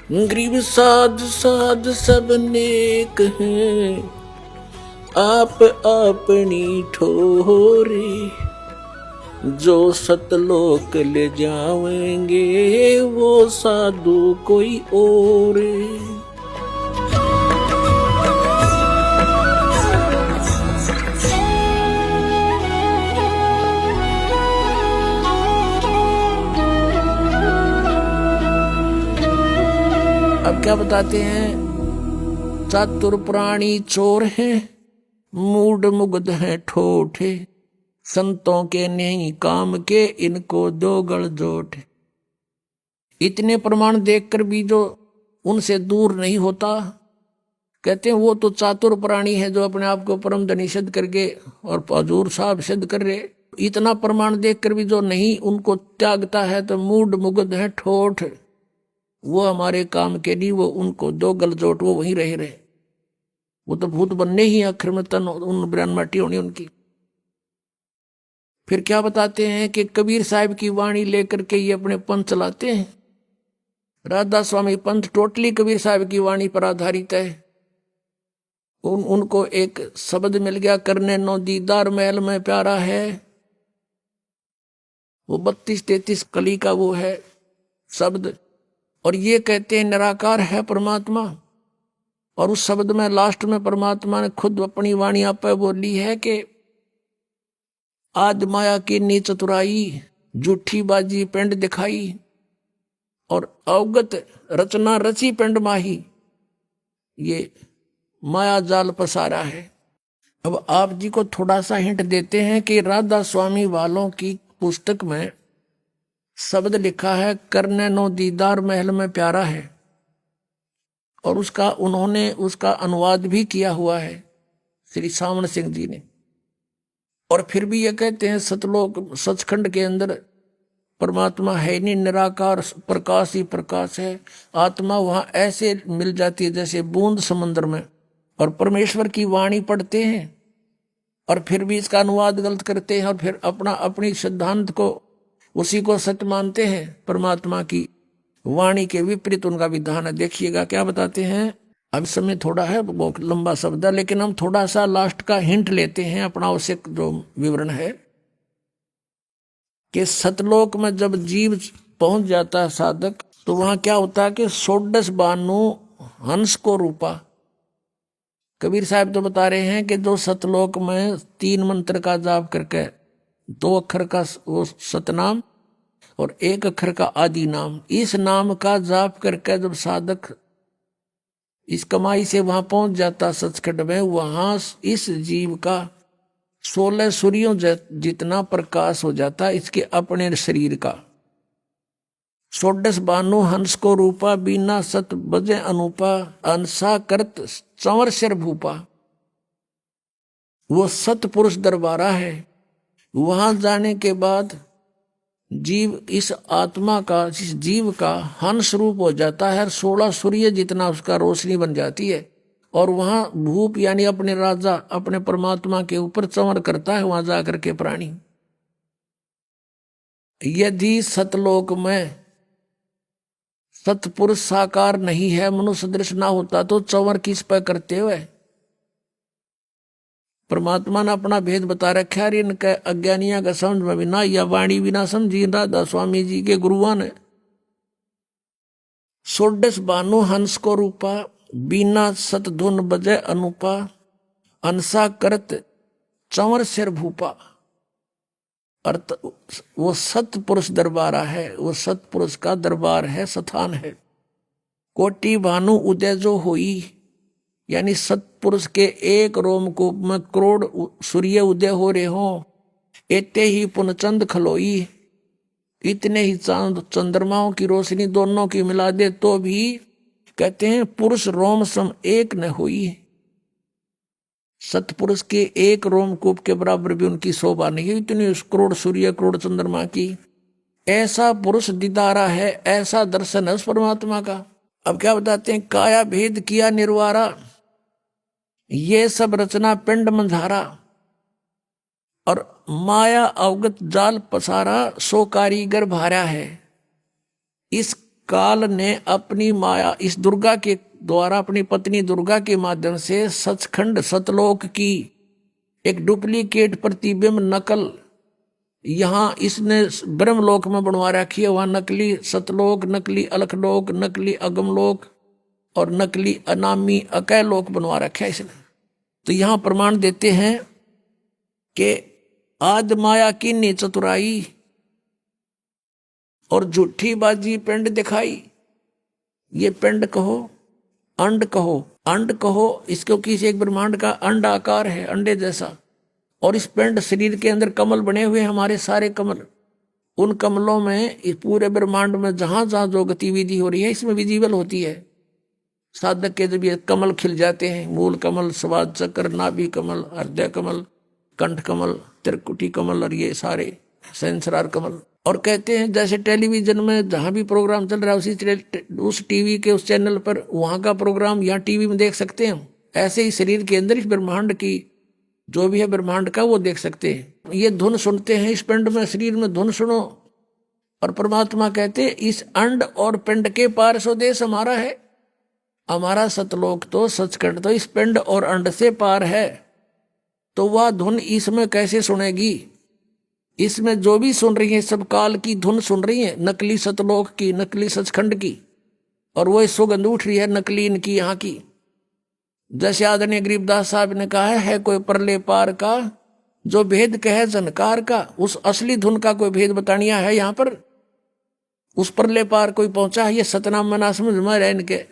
गरीब साध साध सब नेक हैं, आप अपनी ठोरे। जो सतलोक ले जावेंगे वो साधु कोई और। अब क्या बताते हैं, चातुर प्राणी चोर हैं, मूड मुग्ध हैं ठोठे। संतों के नहीं काम के, इनको दो गल जोट। इतने प्रमाण देखकर भी जो उनसे दूर नहीं होता, कहते हैं वो तो चातुर प्राणी है जो अपने आप को परम धनी सिद्ध करके और हजूर साहब सिद्ध कर रहे। इतना प्रमाण देखकर भी जो नहीं उनको त्यागता है तो मूड मुग्ध है ठोठ। वो हमारे काम के नहीं, वो उनको दो गल जोट, वो वहीं रहे। वो तो भूत बनने ही आखिर में तन उन ब्रान माटी होनी उनकी। फिर क्या बताते हैं कि कबीर साहब की वाणी लेकर के ये अपने पंथ चलाते हैं। राधा स्वामी पंथ टोटली कबीर साहब की वाणी पर आधारित है। उनको एक शब्द मिल गया, करने नो दीदार महल में प्यारा है। वो 32-33 कली का वो है शब्द, और ये कहते हैं निराकार है परमात्मा। और उस शब्द में लास्ट में परमात्मा ने खुद अपनी वाणी आप बोली है कि आद माया की नी चतुराई, झूठी बाजी पिंड दिखाई, और अवगत रचना रची पिंड माही। ये माया जाल पसारा है। अब आप जी को थोड़ा सा हिंट देते हैं कि राधा स्वामी वालों की पुस्तक में शब्द लिखा है, करने नो दीदार महल में प्यारा है, और उसका उन्होंने उसका अनुवाद भी किया हुआ है श्री सामन सिंह जी ने। और फिर भी ये कहते हैं सतलोक सचखंड के अंदर परमात्मा है नहीं, निराकार प्रकाश ही प्रकाश है। आत्मा वहां ऐसे मिल जाती है जैसे बूंद समुद्र में। और परमेश्वर की वाणी पढ़ते हैं और फिर भी इसका अनुवाद गलत करते हैं, और फिर अपनी सिद्धांत को उसी को सत्य मानते हैं। परमात्मा की वाणी के विपरीत उनका विधान है। देखिएगा क्या बताते हैं। अब समय थोड़ा है, बहुत लंबा शब्द है, लेकिन हम थोड़ा सा लास्ट का हिंट लेते हैं। अपना उसे जो विवरण है कि सतलोक में जब जीव पहुंच जाता है साधक, तो वहां क्या होता है कि 16 बानु हंस को रूपा। कबीर साहब तो बता रहे हैं कि जो सतलोक में 3 मंत्र का जाप करके 2 अक्षर का वो सतनाम और 1 अक्षर का आदि नाम, इस नाम का जाप करके जब साधक इस कमाई से वहां पहुंच जाता सचखंड में, वहां इस जीव का 16 सूर्यों जितना प्रकाश हो जाता इसके अपने शरीर का। 16 बानु हंस को रूपा, बीना सत बजे अनुपा, अंसा करत चंवर सिर भूपा। वो सतपुरुष दरबारा है। वहां जाने के बाद जीव इस आत्मा का, इस जीव का हंस रूप हो जाता है। 16 सूर्य जितना उसका रोशनी बन जाती है, और वहां भूप यानी अपने राजा अपने परमात्मा के ऊपर चंवर करता है वहां जाकर के प्राणी। यदि सतलोक में सतपुरुष साकार नहीं है, मनुष्य दृश्य ना होता, तो चंवर किस पर करते हुए? परमात्मा ने अपना भेद बता रखा है। इनके अज्ञानिया का समझ में भी ना, या वाणी भी ना समझी राधा स्वामी जी के गुरुआन ने। 16 बानु हंस को रूपा, बीना सत धुन बजे अनुपा, अंसा करत चंवर सिर भूपा। अर्थ वो सतपुरुष दरबारा है, वो सतपुरुष का दरबार है, स्थान है। कोटि भानु उदय जो हुई, यानी सतपुरुष के एक रोमकूप में करोड़ सूर्य उदय हो रहे हो। एते ही पुनचंद खलोई, इतने ही चांद चंद्रमाओं की रोशनी दोनों की मिला दे तो भी कहते हैं पुरुष रोम सम एक न हुई। सतपुरुष के एक रोमकूप के बराबर भी उनकी शोभा नहीं है, इतनी करोड़ सूर्य करोड़ चंद्रमा की। ऐसा पुरुष दीदारा है, ऐसा दर्शन है उस परमात्मा का। अब क्या बताते हैं, काया भेद किया निर्वारा, ये सब रचना पिंड मंझारा, और माया अवगत जाल पसारा, सो कारीगर भारा है। इस काल ने अपनी माया इस दुर्गा के द्वारा, अपनी पत्नी दुर्गा के माध्यम से सचखंड सतलोक की एक डुप्लीकेट प्रतिबिंब नकल यहाँ इसने ब्रह्मलोक में बनवा रखी है। वहां नकली सतलोक, नकली अलखलोक, नकली अगमलोक और नकली अनामी अकय लोक बनवा रखा है इसने। तो यहाँ प्रमाण देते हैं कि आद माया की चतुराई और झूठी बाजी पिंड दिखाई। ये पिंड कहो, अंड कहो, अंड कहो, इसको किसी एक ब्रह्मांड का अंड आकार है, अंडे जैसा। और इस पिंड शरीर के अंदर कमल बने हुए, हमारे सारे कमल, उन कमलों में इस पूरे ब्रह्मांड में जहां जहां जो गतिविधि हो रही है इसमें विजिबल होती है। साधक के जब ये कमल खिल जाते हैं, मूल कमल, स्वाद चक्र, नाभि कमल, हृदय कमल, कंठ कमल, त्रिकुटी कमल और ये सारे सहस्रार कमल। और कहते हैं जैसे टेलीविजन में जहां भी प्रोग्राम चल रहा है उस टीवी के उस चैनल पर वहां का प्रोग्राम यहाँ टीवी में देख सकते हैं। ऐसे ही शरीर के अंदर इस ब्रह्मांड की जो भी है ब्रह्मांड का वो देख सकते हैं। ये धुन सुनते हैं, इस पिंड में शरीर में धुन सुनो। और परमात्मा कहते हैं इस अंड और पिंड के पार स्वदेश हमारा है। हमारा सतलोक तो सचखंड तो इस पिंड और अंड से पार है। तो वह धुन इसमें कैसे सुनेगी? इसमें जो भी सुन रही है सब काल की धुन सुन रही है, नकली सतलोक की, नकली सचखंड की। और वो सुगंध उठ रही है नकली इनकी यहाँ की। जैसे आदरणीय गरीबदास साहब ने कहा है कोई परले पार का जो भेद कहे जनकार का, उस असली धुन का कोई भेद बतानिया है यहाँ पर। उस परले पार कोई पहुंचा है, ये सतनाम मना समझ में रहे इनके।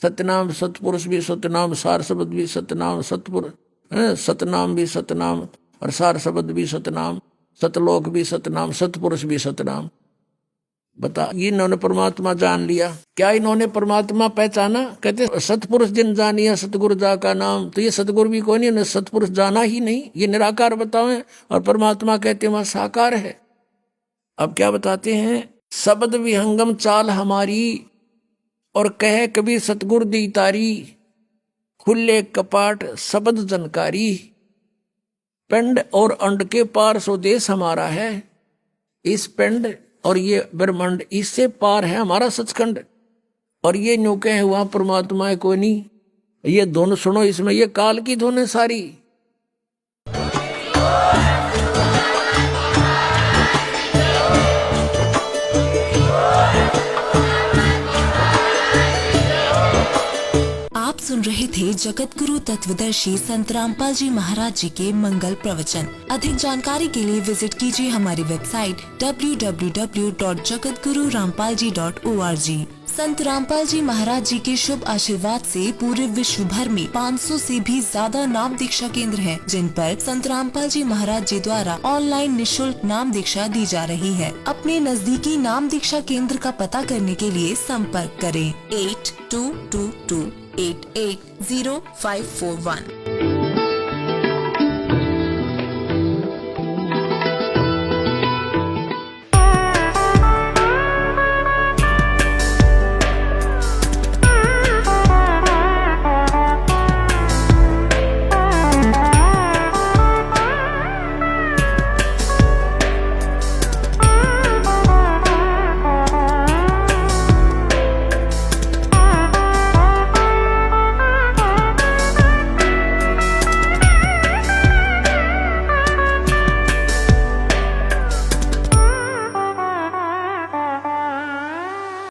सतनाम सतपुरुष भी सतनाम, सार शब्द भी सतनाम, सतपुरुष सतनाम भी सतनाम और सार शब्द भी सतनाम, सतलोक भी सतनाम, सतपुरुष भी सतनाम। बता, ये इन्होंने परमात्मा जान लिया। क्या इन्होंने परमात्मा पहचाना? कहते सतपुरुष जिन जानिया सतगुरु जा का नाम। तो ये सतगुरु भी कोई नहीं, उन्हें सतपुरुष जाना ही नहीं। ये निराकार बतावे और परमात्मा कहते हैं वह साकार है। अब क्या बताते हैं? शब्द विहंगम चाल हमारी और कहे कबीर सतगुरु दी तारी, खुले कपाट शब्द जनकारी, पिंड और अंड के पार स्वदेश हमारा है। इस पिंड और ये ब्रह्मांड इससे पार है हमारा सचखंड। और ये न्यू कहे हुआ परमात्मा है कोई नहीं। ये धुन सुनो, इसमें ये काल की धुन है सारी। आप सुन रहे थे जगत गुरु तत्वदर्शी संत रामपाल जी महाराज जी के मंगल प्रवचन। अधिक जानकारी के लिए विजिट कीजिए हमारी वेबसाइट www.jagatgururampalji.org। संत रामपाल जी महाराज जी के शुभ आशीर्वाद से पूरे विश्व भर में 500 से भी ज्यादा नाम दीक्षा केंद्र हैं, जिन पर संत रामपाल जी महाराज जी द्वारा ऑनलाइन निशुल्क नाम दीक्षा दी जा रही है। अपने नजदीकी नाम दीक्षा केंद्र का पता करने के लिए संपर्क करें 8222880541।